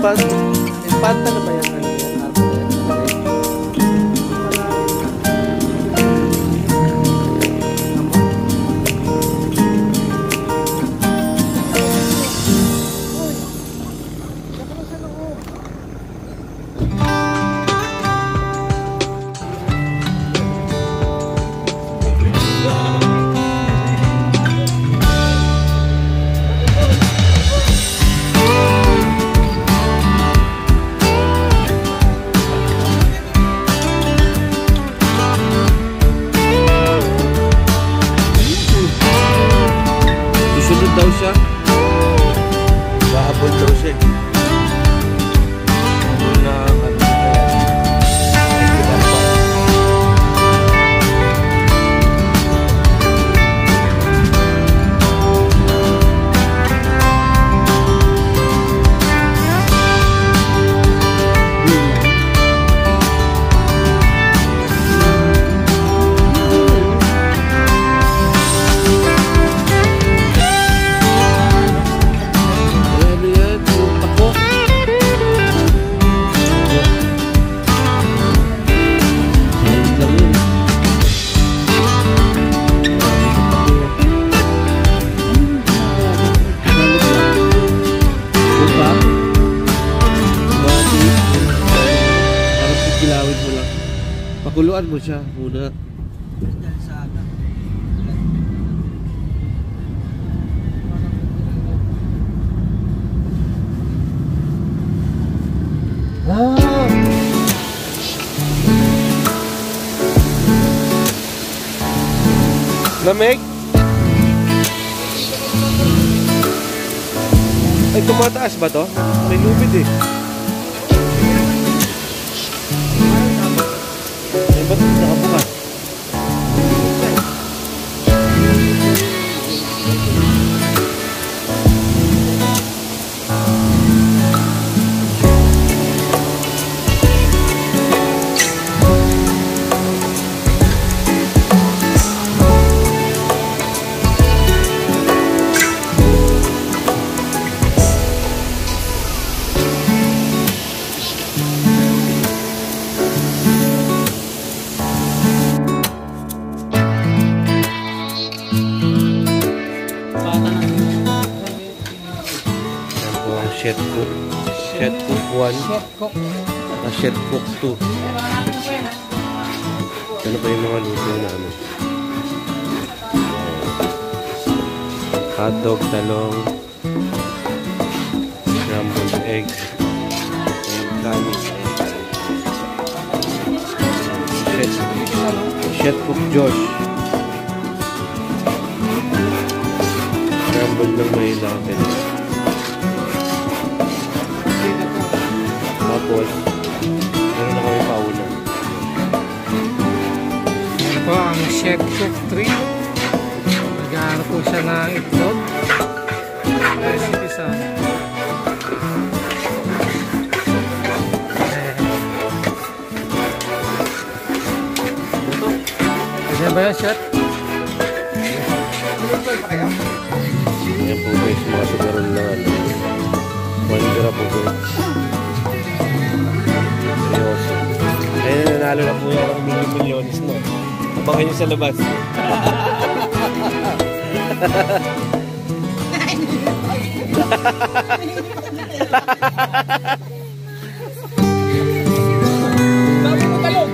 Impanta na ba yan? Ano yan? Daw siya. Bahabol daw siya. Na ano kaya? Pakuluan mo siya muna. Lamig? Ay, tumataas ba to? May lubid eh. Ba't nakabukas? Shed cook 1 at shed cook 2. Ano pa yung mga luto na ano? Hotdog, talong, scrambled eggs, kanin. Shed cook Josh. Scrambled ng may natin. Tapos, meron na kami pauna. Ito po ang Chef Cook 3. Nag-aaral po siya ng itlog. Recipe sa Pwede ba yan, Chef? Ayan po guys, mga sugaron na ano. 1 gram po guys. Seryoso. Ayun, nanalo na po yan ang milyones no. Abangan nyo sa labas. Dami mo talong!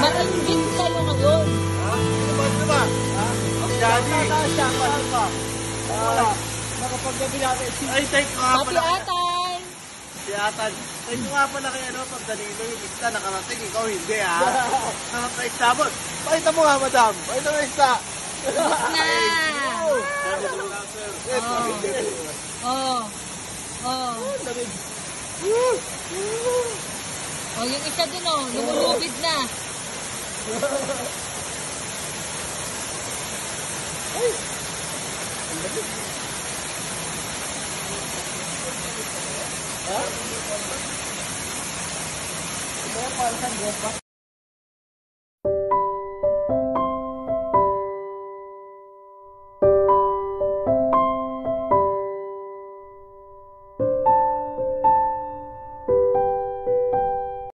Maranggit kayo ngayon. Ay, thank you nga Happy pala. atay! Si Atan. Thank you nga pala kay ano, pag Danilo yung isda nakarating, ikaw hindi ha. Sarap na isda mo. Pakita mo nga, madam. Pakita mo yung isda. Na! Oh. Oh. Oh, yung isa dun oh, lumulubid na.